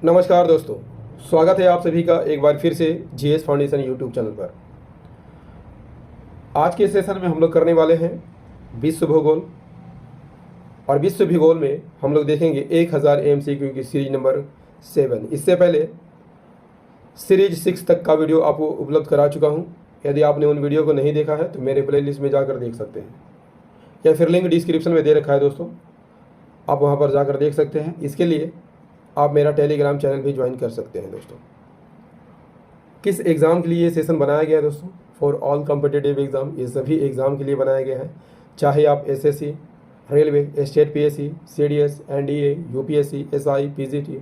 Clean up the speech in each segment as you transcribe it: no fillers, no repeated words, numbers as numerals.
नमस्कार दोस्तों, स्वागत है आप सभी का एक बार फिर से जीएस फाउंडेशन यूट्यूब चैनल पर। आज के सेशन में हम लोग करने वाले हैं विश्व भूगोल। और विश्व भूगोल में हम लोग देखेंगे 1000 MCQ की सीरीज नंबर 7। इससे पहले सीरीज 6 तक का वीडियो आपको उपलब्ध करा चुका हूं। यदि आपने उन वीडियो को नहीं देखा है तो मेरे प्लेलिस्ट में जाकर देख सकते हैं, या फिर लिंक डिस्क्रिप्शन में दे रखा है दोस्तों, आप वहां पर जाकर देख सकते हैं। इसके लिए आप मेरा टेलीग्राम चैनल भी ज्वाइन कर सकते हैं दोस्तों। किस एग्ज़ाम के लिए ये सेशन बनाया गया है दोस्तों? फॉर ऑल कॉम्पिटिटिव एग्ज़ाम, ये सभी एग्ज़ाम के लिए बनाया गया है। चाहे आप SSC, railway, state PSC, CDS, NDA, UPSC, SI, PGT,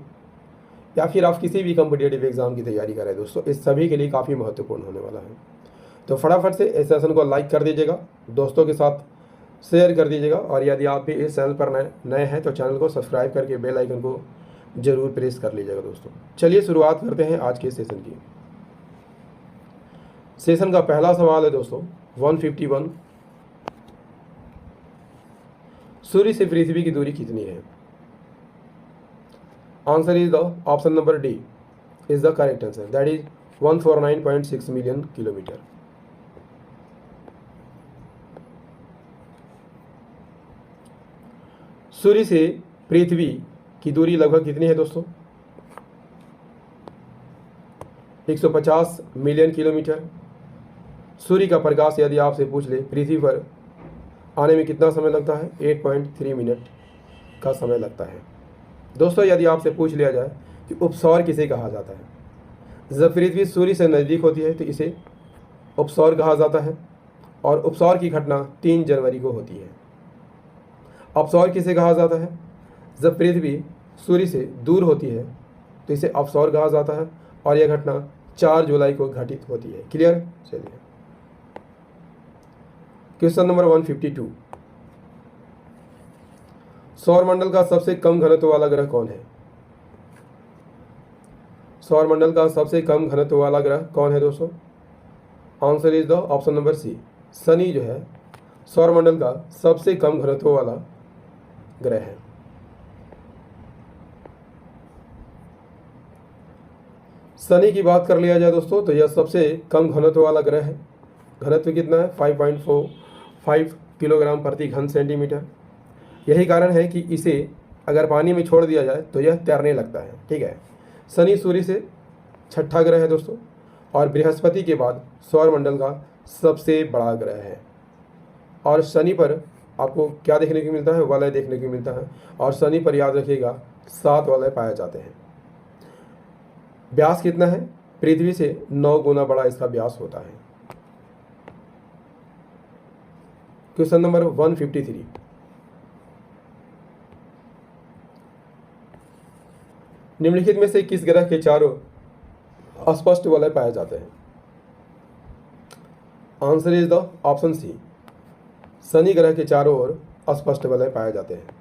या फिर आप किसी भी कॉम्पिटिटिव एग्ज़ाम की तैयारी करें दोस्तों, इस सभी के लिए काफ़ी महत्वपूर्ण होने वाला है। तो फटाफट से इस सेशन को लाइक कर दीजिएगा, दोस्तों के साथ शेयर कर दीजिएगा, और यदि आप भी इस चैनल पर नए हैं तो चैनल को सब्सक्राइब करके बेल आइकन को जरूर प्रेस कर लीजिएगा दोस्तों। चलिए शुरुआत करते हैं आज के सेशन की। सेशन का पहला सवाल है दोस्तों 151। सूर्य से पृथ्वी की दूरी कितनी है? Answer is the option number D is the correct answer, that is 149.6 million kilometre. सूर्य से पृथ्वी की दूरी लगभग कितनी है दोस्तों? 150 मिलियन किलोमीटर। सूर्य का प्रकाश यदि आपसे पूछ ले पृथ्वी पर आने में कितना समय लगता है? 8.3 मिनट का समय लगता है दोस्तों। यदि आपसे पूछ लिया जाए कि उपसौर किसे कहा जाता है, जब पृथ्वी सूर्य से नज़दीक होती है तो इसे उपसौर कहा जाता है, और उपसौर की घटना 3 जनवरी को होती है। अपसौर किसे कहा जाता है? जब पृथ्वी सूर्य से दूर होती है तो इसे अपसौर कहा जाता है, और यह घटना 4 जुलाई को घटित होती है। क्लियर? चलिए क्वेश्चन नंबर 152। सौरमंडल का सबसे कम घनत्व वाला ग्रह कौन है? सौरमंडल का सबसे कम घनत्व वाला ग्रह कौन है दोस्तों? Answer is the option number C, Shani जो है सौरमंडल का सबसे कम घनत्व वाला ग्रह है। शनि की बात कर लिया जाए दोस्तों तो यह सबसे कम घनत्व वाला ग्रह है। घनत्व कितना है? 5.45 किलोग्राम प्रति घन सेंटीमीटर। यही कारण है कि इसे अगर पानी में छोड़ दिया जाए तो यह तैरने लगता है। ठीक है, शनि सूर्य से छठा ग्रह है दोस्तों, और बृहस्पति के बाद सौरमंडल का सबसे बड़ा ग्रह है। और शनि पर आपको क्या देखने को मिलता है? वलय देखने को मिलता है, और शनि पर याद रखिएगा 7 वलय पाए जाते हैं। व्यास कितना है? पृथ्वी से 9 गुना बड़ा इसका व्यास होता है। Question number 153। निम्नलिखित में से किस ग्रह के चारों अस्पष्ट वलय पाए जाते हैं? Answer is the option C, Shani ग्रह के चारों ओर अस्पष्ट वलय पाए जाते हैं।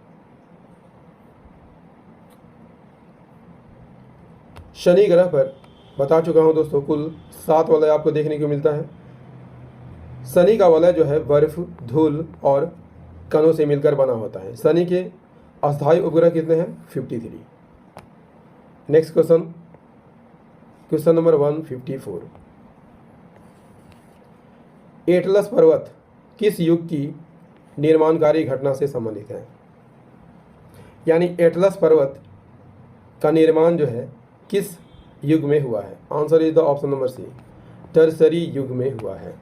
शनि ग्रह पर बता चुका हूं दोस्तों, कुल 7 वलय आपको देखने को मिलता है। शनि का वलय जो है बर्फ, धूल और कणों से मिलकर बना होता है। शनि के अस्थायी उपग्रह कितने हैं? 53। Next question, question number 154। Atlas पर्वत किस युग की निर्माणकारी घटना से संबंधित है? यानी एटलस पर्वत का निर्माण जो है किस युग में हुआ है? Answer is the option number C, tertiary युग में हुआ है।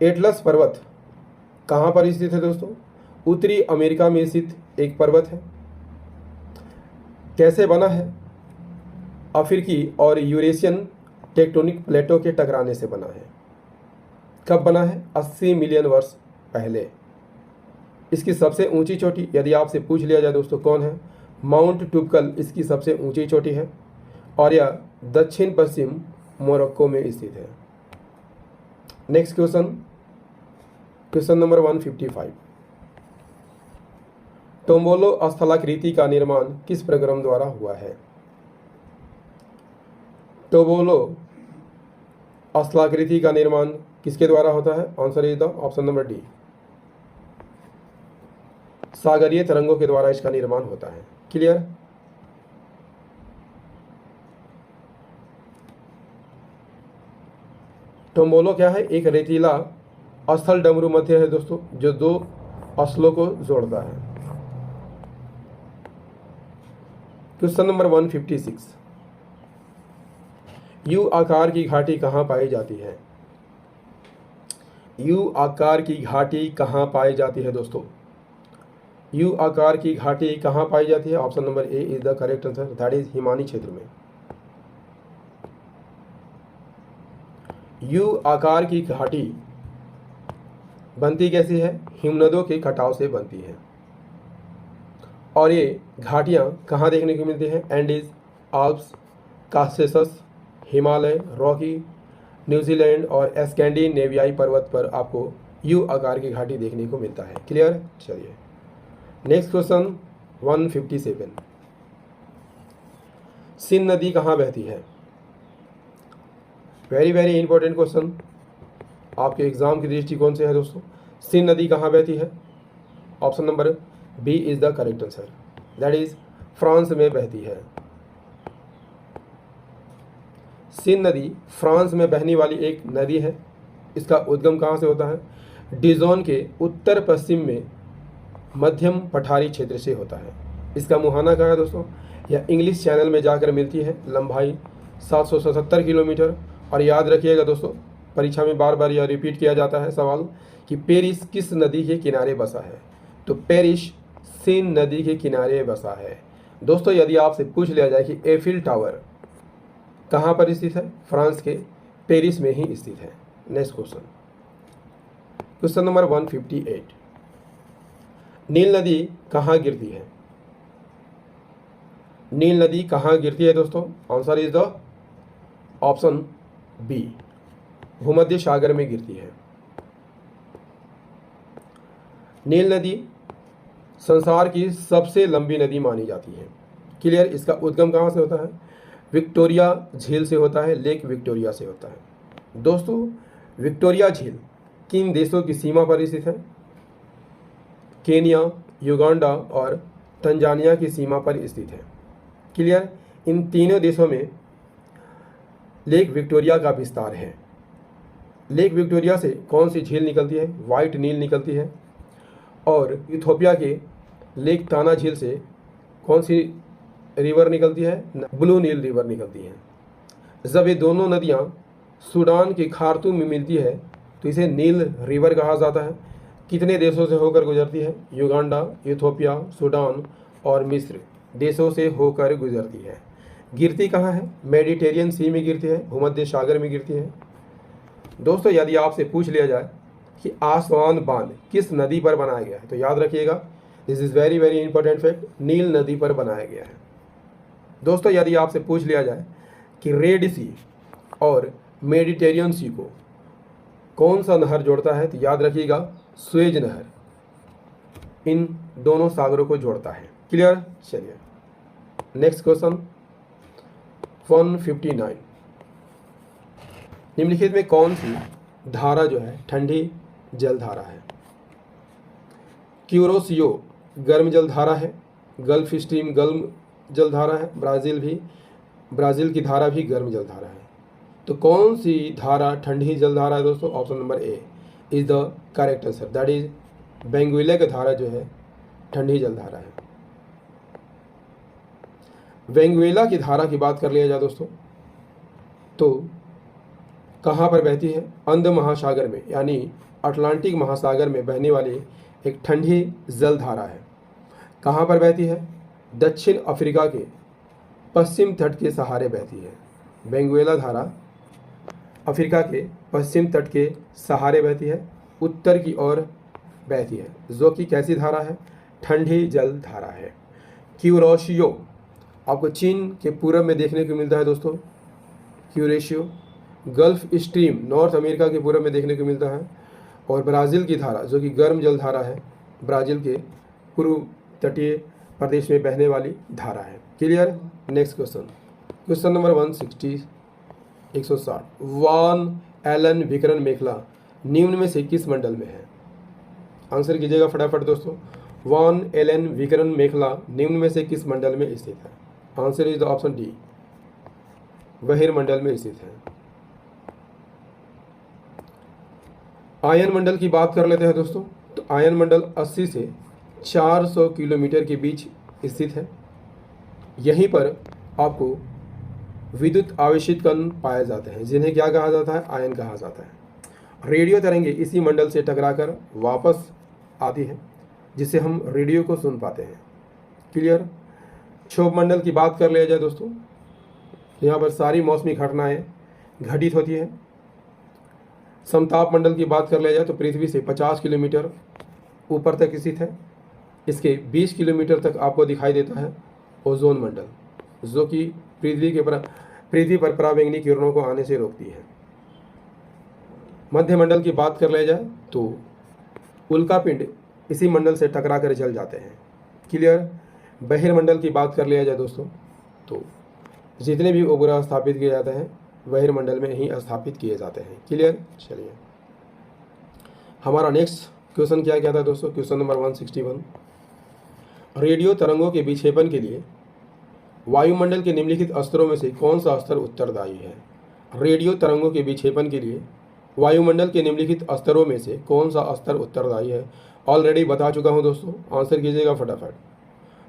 एटलस पर्वत कहाँ पर स्थित है दोस्तों? उत्तरी अमेरिका में स्थित एक पर्वत है। कैसे बना है? अफ्रीकी और यूरेशियन टेक्टोनिक प्लेटों के टकराने से बना है। कब बना है? 80 मिलियन वर्ष पहले। इसकी सबसे ऊंची चोटी यदि आपसे पूछ लिया जाए दोस्तों कौन है? माउंट टुबकल इसकी सबसे ऊंची चोटी है, और यह दक्षिण पश्चिम मोरक्को में स्थित है। Next question, question number 155। टोम्बोलो स्थलाकृति का निर्माण किस प्रक्रम द्वारा हुआ है? टोम्बोलो स्थलाकृति का निर्माण किसके द्वारा होता है? Answer is the option number D, सागरीय तरंगों के द्वारा इसका निर्माण होता है। क्लियर। टोम्बोलो क्या है? एक रेतीला स्थल डमरू मध्य है दोस्तों, जो दो स्थलों को जोड़ता है। क्वेश्चन नंबर 156, यू आकार की घाटी कहाँ पाई जाती है? यू आकार की घाटी कहाँ पाई जाती है दोस्तों? यू आकार की घाटी कहाँ पाई जाती है? Option number A is the correct answer, that is Himani क्षेत्र में। यू आकार की घाटी बनती कैसी है? हिमनदों के कटाव से बनती है। और ये घाटियाँ कहाँ देखने को मिलती हैं? Andes, Alps, Caucasus, Himalaya, Rocky, New Zealand और स्कैंडिनेवियाई पर्वत पर आपको यू आकार की घाटी देखने को मिलता है। क्लियर। चलिए नेक्स्ट क्वेश्चन 157, सिंध नदी कहाँ बहती है? वेरी वेरी इंपॉर्टेंट क्वेश्चन आपके एग्जाम की दृष्टिकोण से है दोस्तों। सिंध नदी कहाँ बहती है? Option number B is the correct answer, that is France में बहती है। सिंध नदी फ्रांस में बहने वाली एक नदी है। इसका उद्गम कहाँ से होता है? डिजोन के उत्तर पश्चिम में मध्यम पठारी क्षेत्र से होता है। इसका मुहाना कहाँ है दोस्तों? यह इंग्लिश चैनल में जाकर मिलती है। लंबाई 777 किलोमीटर। और याद रखिएगा दोस्तों, परीक्षा में बार बार यह रिपीट किया जाता है सवाल कि पेरिस किस नदी के किनारे बसा है? तो पेरिस सिंध नदी के किनारे बसा है। दोस्तों यदि आपसे पूछ लिया जाए कि एफिल टावर कहाँ पर स्थित है? फ्रांस के पेरिस में ही स्थित है। नेक्स्ट क्वेश्चन, क्वेश्चन नंबर 158, नील नदी कहाँ गिरती है? नील नदी कहाँ गिरती है दोस्तों? Answer is the option B, भूमध्य सागर में गिरती है। नील नदी संसार की सबसे लंबी नदी मानी जाती है। क्लियर। इसका उद्गम कहाँ से होता है? विक्टोरिया झील से होता है, लेक विक्टोरिया से होता है। दोस्तों विक्टोरिया झील किन देशों की सीमा पर स्थित है? केनिया, युगांडा और तंजानिया की सीमा पर स्थित है। क्लियर। इन तीनों देशों में लेक विक्टोरिया का विस्तार है। लेक विक्टोरिया से कौन सी झील निकलती है? वाइट नील निकलती है। और इथोपिया के लेक ताना झील से कौन सी रिवर निकलती है? ब्लू नील रिवर निकलती है। जब ये दोनों नदियाँ सूडान के खार्तूम में मिलती है तो इसे नील रिवर कहा जाता है। कितने देशों से होकर गुजरती है? युगांडा, इथोपिया, सूडान और मिस्र देशों से होकर गुजरती है। गिरती कहाँ है? मेडिटेरियन सी में गिरती है, भूमध्य सागर में गिरती है। दोस्तों यदि आपसे पूछ लिया जाए कि आसवान बांध किस नदी पर बनाया गया है, तो याद रखिएगा, this is very very important fact, नील नदी पर बनाया गया है। दोस्तों यदि आपसे पूछ लिया जाए कि रेड सी और मेडिटेरियन सी को कौन सा नहर जोड़ता है, तो याद रखिएगा स्वेज नहर इन दोनों सागरों को जोड़ता है। क्लियर। चलिए नेक्स्ट क्वेश्चन 159, निम्नलिखित में कौन सी धारा जो है ठंडी जल धारा है? क्यूरोसियो गर्म जल धारा है, गल्फ स्ट्रीम गर्म जल धारा है, ब्राज़ील की धारा भी गर्म जल धारा है। तो कौन सी धारा ठंडी जल धारा है दोस्तों? Option number A is the correct answer, that is Benguela की धारा जो है ठंडी जल धारा है। वेंगुएला की धारा की बात कर लिया जाए दोस्तों तो कहाँ पर बहती है? अंध महासागर में यानी अटलांटिक महासागर में बहने वाली एक ठंडी जल धारा है। कहाँ पर बहती है? दक्षिण अफ्रीका के पश्चिम तट के सहारे बहती है। वेंगुएला धारा अफ्रीका के पश्चिम तट के सहारे बहती है, उत्तर की ओर बहती है, जो कि कैसी धारा है? ठंडी जल धारा है। क्यूरोशियो आपको चीन के पूरब में देखने को मिलता है दोस्तों, क्यूरेशियो। गल्फ स्ट्रीम नॉर्थ अमेरिका के पूरब में देखने को मिलता है। और ब्राज़ील की धारा जो कि गर्म जल धारा है, ब्राज़ील के पूर्व तटीय प्रदेश में बहने वाली धारा है। Clear. Next question, question number 160 वान एलन विकरण मेखला निम्न में से किस मंडल में है? आंसर कीजिएगा फटाफट दोस्तों। वान एलन विकरण मेखला निम्न में से किस मंडल में स्थित है? Answer is the option D, बहिर मंडल में स्थित है। आयन मंडल की बात कर लेते हैं दोस्तों। तो आयन मंडल 80 से 400 किलोमीटर के बीच स्थित है। यहीं पर आपको विद्युत आवेशित कण पाए जाते हैं, जिन्हें क्या कहा जाता है? आयन कहा जाता है। रेडियो तरंगे इसी मंडल से टकराकर वापस आती है, जिससे हम रेडियो को सुन पाते हैं। क्लियर? क्षोभ मंडल की बात कर लिया जाए दोस्तों, यहाँ पर सारी मौसमी घटनाएं घटित होती है। समताप मंडल की बात कर लिया जाए तो पृथ्वी से 50 किलोमीटर ऊपर तक स्थित है। इसके 20 किलोमीटर तक आपको दिखाई देता है ओजोन मंडल, जो कि पृथ्वी पर पराबैंगनी किरणों को आने से रोकती है। मध्य मंडल की बात कर लिया जाए तो उल्कापिंड इसी मंडल से टकरा कर जल जाते हैं। क्लियर? बहिर्मंडल की बात कर लिया जाए दोस्तों, तो जितने भी उपग्रह स्थापित किए जाते हैं बहिर्मंडल में ही स्थापित किए जाते हैं। क्लियर? चलिए, हमारा नेक्स्ट क्वेश्चन क्या था दोस्तों? क्वेश्चन नंबर 161, रेडियो तरंगों के विक्षेपण के लिए वायुमंडल के निम्नलिखित स्तरों में से कौन सा स्तर उत्तरदायी है? रेडियो तरंगों के विक्षेपण के लिए वायुमंडल के निम्नलिखित स्तरों में से कौन सा स्तर उत्तरदायी है? ऑलरेडी बता चुका हूं दोस्तों, आंसर कीजिएगा फटाफट।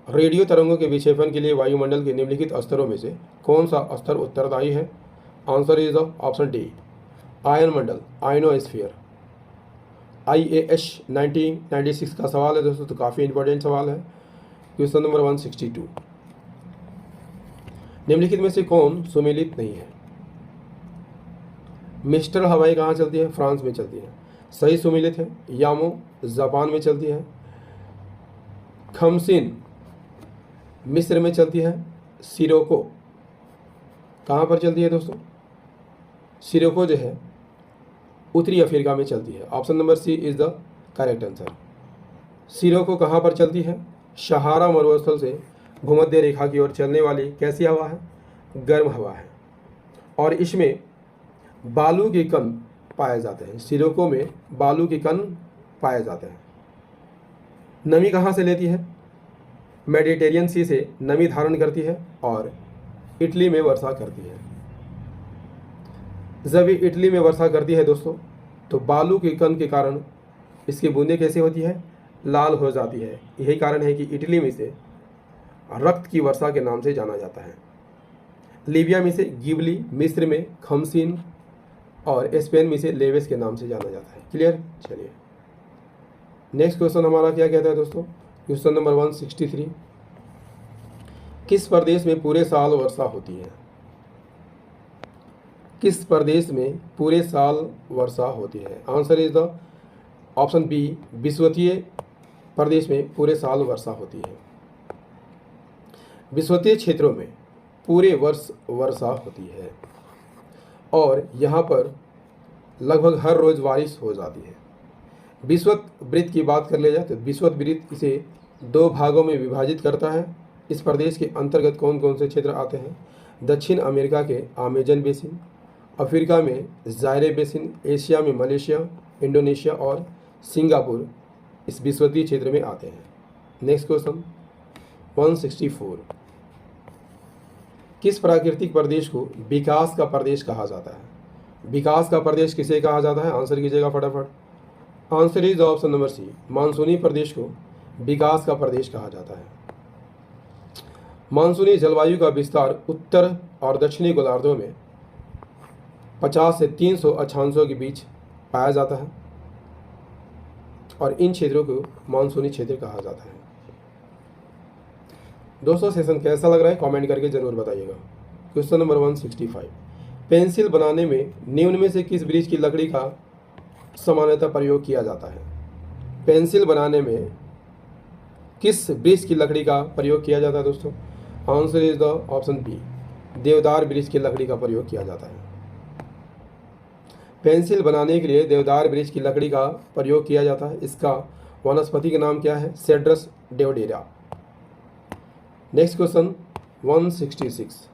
रेडियो तरंगों के विक्षेपण के लिए वायुमंडल के निम्नलिखित स्तरों में से कौन सा स्तर उत्तरदायी है? Answer is option D, ion Mandal, ionosphere. IAS 1996 का सवाल है दोस्तों, तो काफ़ी इंपॉर्टेंट सवाल है। क्वेश्चन नंबर 162, निम्नलिखित में से कौन सुमेलित नहीं है? मिस्टर हवाई कहाँ चलती है? फ्रांस में चलती है, सही सुमेलित है। यामो जापान में चलती है। खमसिन मिस्र में चलती है। सिरोको कहाँ पर चलती है दोस्तों? सिरोको जो है उत्तरी अफ्रीका में चलती है। Option number C is the correct answer. Sirocco कहाँ पर चलती है? सहारा मरुस्थल से भूमध्य रेखा की ओर चलने वाली कैसी हवा है? गर्म हवा है, और इसमें बालू के कण पाए जाते हैं। सिरोको में बालू के कण पाए जाते हैं। नमी कहाँ से लेती है? मेडिटेरियन सी से नमी धारण करती है और इटली में वर्षा करती है। जब ये इटली में वर्षा करती है दोस्तों, तो बालू के कण के कारण इसकी बूंदें कैसी होती है? लाल हो जाती है। यही कारण है कि इटली में से रक्त की वर्षा के नाम से जाना जाता है। लीबिया में से गिबली, मिस्र में खमसिन और स्पेन में से लेवेस के नाम से जाना जाता है। क्लियर? चलिए, नेक्स्ट क्वेश्चन हमारा क्या कहता है दोस्तों? क्वेश्चन नंबर 163, किस प्रदेश में पूरे साल वर्षा होती है? किस प्रदेश में पूरे साल वर्षा होती है? Answer is the option B, विषुवतीय प्रदेश में पूरे साल वर्षा होती है। विषुवतीय क्षेत्रों में पूरे वर्ष वर्षा होती है और यहाँ पर लगभग हर रोज बारिश हो जाती है। विषुवत वृत्त की बात कर लिया जाए तो विषुवत वृत्त इसे 2 भागों में विभाजित करता है। इस प्रदेश के अंतर्गत कौन कौन से क्षेत्र आते हैं? दक्षिण अमेरिका के अमेजन बेसिन, अफ्रीका में जायरे बेसिन, एशिया में मलेशिया, इंडोनेशिया और सिंगापुर इस विषुवतीय क्षेत्र में आते हैं। नेक्स्ट क्वेश्चन 164, किस प्राकृतिक प्रदेश को विकास का प्रदेश कहा जाता है? विकास का प्रदेश किसे कहा जाता है? आंसर कीजिएगा फटाफट। Answer is option number C, मानसूनी प्रदेश को विकास का प्रदेश कहा जाता है। मानसूनी जलवायु का विस्तार उत्तर और दक्षिणी गोलार्धों में 50 से 300 अक्षांशों के बीच पाया जाता है और इन क्षेत्रों को मानसूनी क्षेत्र कहा जाता है। दोस्तों, सेशन कैसा लग रहा है कमेंट करके जरूर बताइएगा। क्वेश्चन नंबर 165, पेंसिल बनाने में निम्न में से किस वृक्ष की लकड़ी का सामान्यतः प्रयोग किया जाता है? पेंसिल बनाने में किस वृक्ष की लकड़ी का प्रयोग किया जाता है दोस्तों? Answer is the option B, देवदार वृक्ष की लकड़ी का प्रयोग किया जाता है। पेंसिल बनाने के लिए देवदार वृक्ष की लकड़ी का प्रयोग किया जाता है। इसका वनस्पति का नाम क्या है? सेड्रस डेओडेरा। नेक्स्ट क्वेश्चन 166,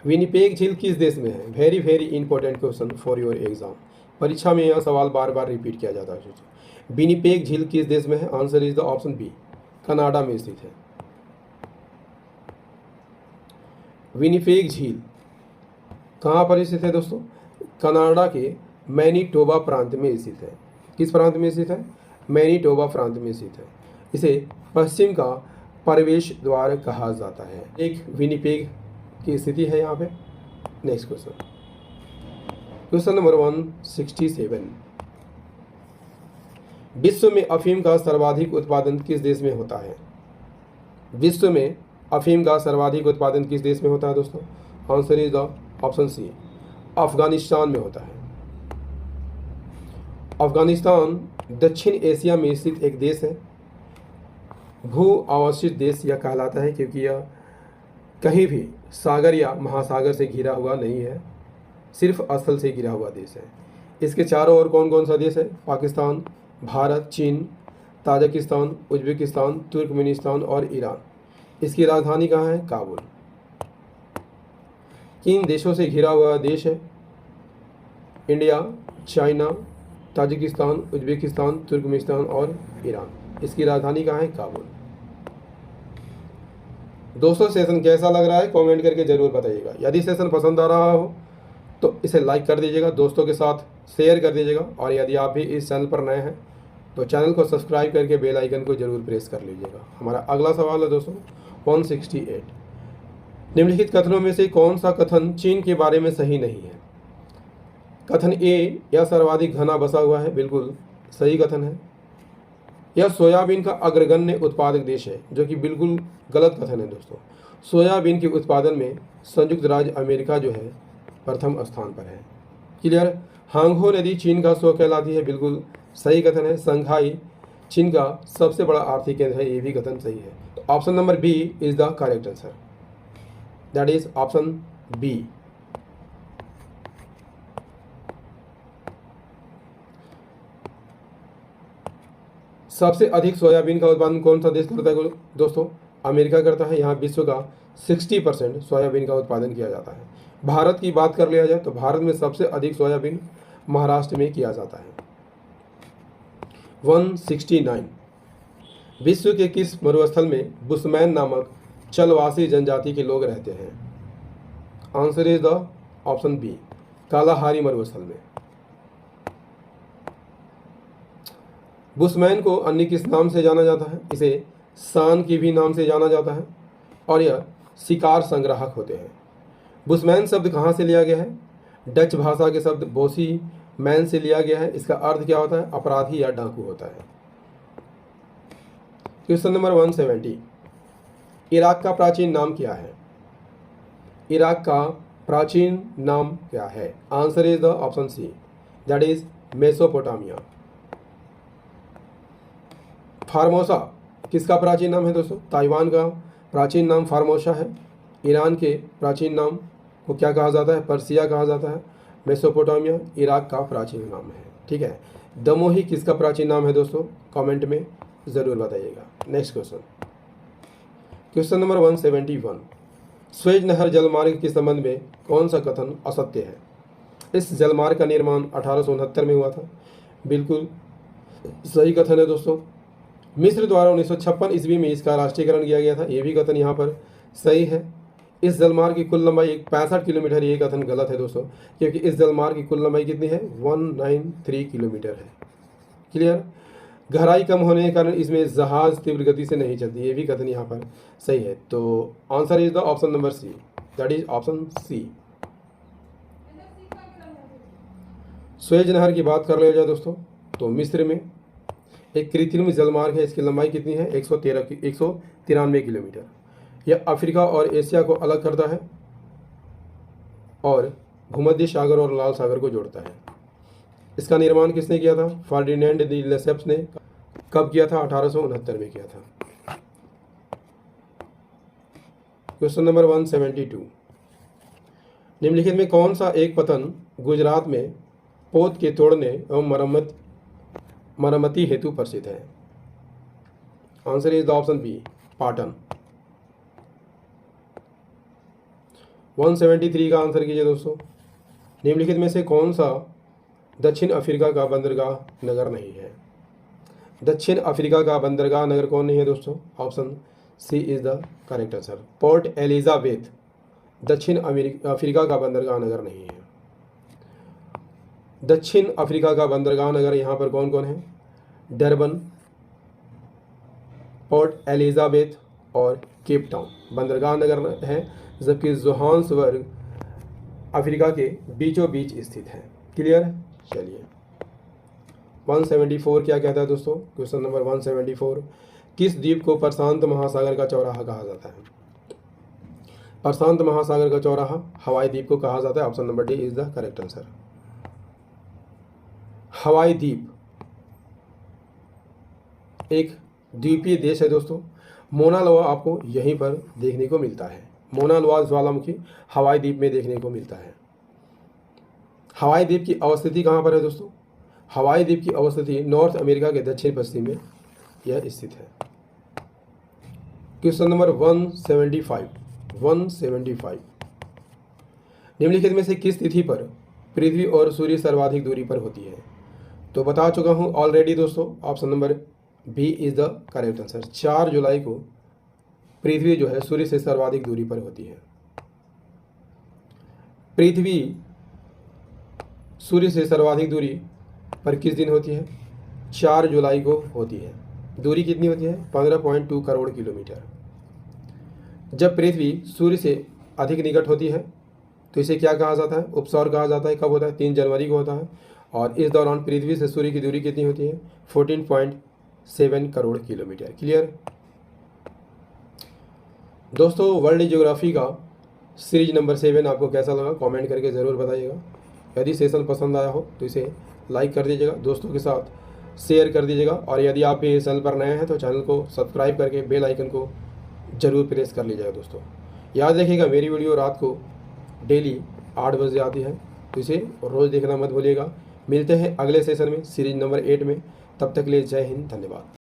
विनिपेग झील किस देश में है? Very very important question for your exam. परीक्षा में यह सवाल बार बार रिपीट किया जाता है। विनिपेग झील किस देश में है? Answer is the option B, Canada में स्थित है। विनिपेग झील कहाँ पर स्थित है दोस्तों? कनाडा के मैनीटोबा प्रांत में स्थित है। किस प्रांत में स्थित है? मैनीटोबा प्रांत में स्थित है। इसे पश्चिम का प्रवेश द्वार कहा जाता है। एक विनिपेग की स्थिति है यहाँ पे। Next question, question number 167। विश्व में अफीम का सर्वाधिक उत्पादन किस देश में होता है? विश्व में अफीम का सर्वाधिक उत्पादन किस देश में होता है दोस्तों? Answer is the option C, Afghanistan में होता है। अफगानिस्तान दक्षिण एशिया में स्थित एक देश है। भू अवस्थित देश यह कहलाता है क्योंकि यह कहीं भी सागर या महासागर से घिरा हुआ नहीं है, सिर्फ स्थल से घिरा हुआ देश है। इसके चारों ओर कौन कौन सा देश है? पाकिस्तान, भारत, चीन, ताजिकिस्तान, उज्बेकिस्तान, तुर्कमेनिस्तान और ईरान। इसकी राजधानी कहाँ है? काबुल। किन देशों से घिरा हुआ देश है? India, China, Tajikistan, Uzbekistan, Turkmenistan और ईरान। इसकी राजधानी कहाँ है? काबुल। दोस्तों सेशन कैसा लग रहा है कमेंट करके ज़रूर बताइएगा। यदि सेशन पसंद आ रहा हो तो इसे लाइक कर दीजिएगा, दोस्तों के साथ शेयर कर दीजिएगा, और यदि आप भी इस चैनल पर नए हैं तो चैनल को सब्सक्राइब करके बेल आइकन को जरूर प्रेस कर लीजिएगा। हमारा अगला सवाल है दोस्तों 168। निम्नलिखित कथनों में से कौन सा कथन चीन के बारे में सही नहीं है? कथन ए, यह सर्वाधिक घना बसा हुआ है, बिल्कुल सही कथन है। यह सोयाबीन का अग्रगण्य उत्पादक देश है, जो कि बिल्कुल गलत कथन है दोस्तों। सोयाबीन के उत्पादन में संयुक्त राज्य अमेरिका जो है प्रथम स्थान पर है। क्लियर? हांगहो नदी चीन का स्रोत कहलाती है, बिल्कुल सही कथन है। संघाई चीन का सबसे बड़ा आर्थिक केंद्र है, ये भी कथन सही है। तो option number B is the correct answer, that is option B. सबसे अधिक सोयाबीन का उत्पादन कौन सा देश करता है दोस्तों? अमेरिका करता है। यहाँ विश्व का 60% सोयाबीन का उत्पादन किया जाता है। भारत की बात कर लिया जाए तो भारत में सबसे अधिक सोयाबीन महाराष्ट्र में किया जाता है। 169। विश्व के किस मरुस्थल में बुशमैन नामक चलवासी जनजाति के लोग रहते हैं? Answer is the option B, Kalahari मरुस्थल में। बुशमैन को अन्य किस नाम से जाना जाता है? इसे सान के भी नाम से जाना जाता है, और यह शिकार संग्राहक होते हैं। बुशमैन शब्द कहाँ से लिया गया है? डच भाषा के शब्द बोसी मैन से लिया गया है। इसका अर्थ क्या होता है? अपराधी या डाकू होता है। Question number 170। इराक का प्राचीन नाम क्या है? इराक का प्राचीन नाम क्या है? Answer is the option C, that is Mesopotamia. Formosa किसका प्राचीन नाम है दोस्तों? ताइवान का प्राचीन नाम फार्मोसा है। ईरान के प्राचीन नाम को क्या कहा जाता है? पर्सिया कहा जाता है। मेसोपोटामिया इराक का प्राचीन नाम है। ठीक है। दमोही किसका प्राचीन नाम है दोस्तों? कमेंट में ज़रूर बताइएगा। Next question, question number 171। Suez नहर जलमार्ग के संबंध में कौन सा कथन असत्य है? इस जलमार्ग का निर्माण 1869 में हुआ था, बिल्कुल सही कथन है दोस्तों। मिस्र द्वारा 1956 ईस्वी में इसका राष्ट्रीयकरण किया गया था, ये भी कथन यहाँ पर सही है। इस जलमार्ग की कुल लंबाई 65 किलोमीटर, ये कथन गलत है दोस्तों, क्योंकि इस जलमार्ग की कुल लंबाई कितनी है? 193 किलोमीटर है। क्लियर? गहराई कम होने के कारण इसमें जहाज तीव्र गति से नहीं चलती, ये भी कथन यहाँ पर सही है। तो answer is the option number C, that is option C. Suez नहर की बात कर लिया जाए दोस्तों, तो मिस्र में एक कृत्रिम जलमार्ग है। इसकी लंबाई कितनी है? 193 किलोमीटर। यह अफ्रीका और एशिया को अलग करता है और भूमध्य सागर और लाल सागर को जोड़ता है। इसका निर्माण किसने किया था? फर्डिनेंड द लेसेप्स ने। कब किया था? 1869 में किया था। Question number 172। निम्नलिखित में कौन सा एक पतन गुजरात में पोत के तोड़ने एवं मरम्मती हेतु प्रसिद्ध है? Answer is the option B, Patan. 173 का आंसर कीजिए दोस्तों। निम्नलिखित में से कौन सा दक्षिण अफ्रीका का बंदरगाह नगर नहीं है? दक्षिण अफ्रीका का बंदरगाह नगर कौन नहीं है दोस्तों? Option C is the correct answer. Port Elizabeth दक्षिण अफ्रीका का बंदरगाह नगर नहीं है। दक्षिण अफ्रीका का बंदरगाह नगर यहाँ पर कौन कौन है? डरबन, पोर्ट एलिजाबेथ और केप टाउन बंदरगाह नगर है, जबकि जोहान्सबर्ग अफ्रीका के बीचों बीच स्थित है। क्लियर है? चलिए 174 क्या कहता है दोस्तों? क्वेश्चन नंबर 174, किस द्वीप को प्रशांत महासागर का चौराहा कहा जाता है? प्रशांत महासागर का चौराहा हवाई द्वीप को कहा जाता है। Option number D is the correct answer. हवाई द्वीप एक द्वीपीय देश है दोस्तों। मोना लोआ आपको यहीं पर देखने को मिलता है। मोना लोआ ज्वालामुखी हवाई द्वीप में देखने को मिलता है। हवाई द्वीप की अवस्थिति कहाँ पर है दोस्तों? हवाई द्वीप की अवस्थिति नॉर्थ अमेरिका के दक्षिण पश्चिम में यह स्थित है। क्वेश्चन नंबर 175 निम्नलिखित में से किस तिथि पर पृथ्वी और सूर्य सर्वाधिक दूरी पर होती है? तो बता चुका हूं ऑलरेडी दोस्तों। Option number B is the correct answer. 4 जुलाई को पृथ्वी जो है सूर्य से सर्वाधिक दूरी पर होती है। पृथ्वी सूर्य से सर्वाधिक दूरी पर किस दिन होती है? 4 जुलाई को होती है। दूरी कितनी होती है? 15.2 करोड़ किलोमीटर। जब पृथ्वी सूर्य से अधिक निकट होती है तो इसे क्या कहा जाता है? उपसौर कहा जाता है। कब होता है? 3 जनवरी को होता है। और इस दौरान पृथ्वी से सूर्य की दूरी कितनी होती है? 14.7 करोड़ किलोमीटर। क्लियर दोस्तों? वर्ल्ड ज्योग्राफी का सीरीज नंबर 7 आपको कैसा लगा कमेंट करके ज़रूर बताइएगा। यदि सेशन पसंद आया हो तो इसे लाइक कर दीजिएगा, दोस्तों के साथ शेयर कर दीजिएगा, और यदि आप भी इस चैनल पर नए हैं तो चैनल को सब्सक्राइब करके बेल आइकन को जरूर प्रेस कर लीजिएगा। दोस्तों याद रखिएगा मेरी वीडियो रात को डेली 8 बजे आती है, तो इसे रोज़ देखना मत भूलिएगा। मिलते हैं अगले सेशन में सीरीज नंबर 8 में। तब तक के लिए जय हिंद, धन्यवाद।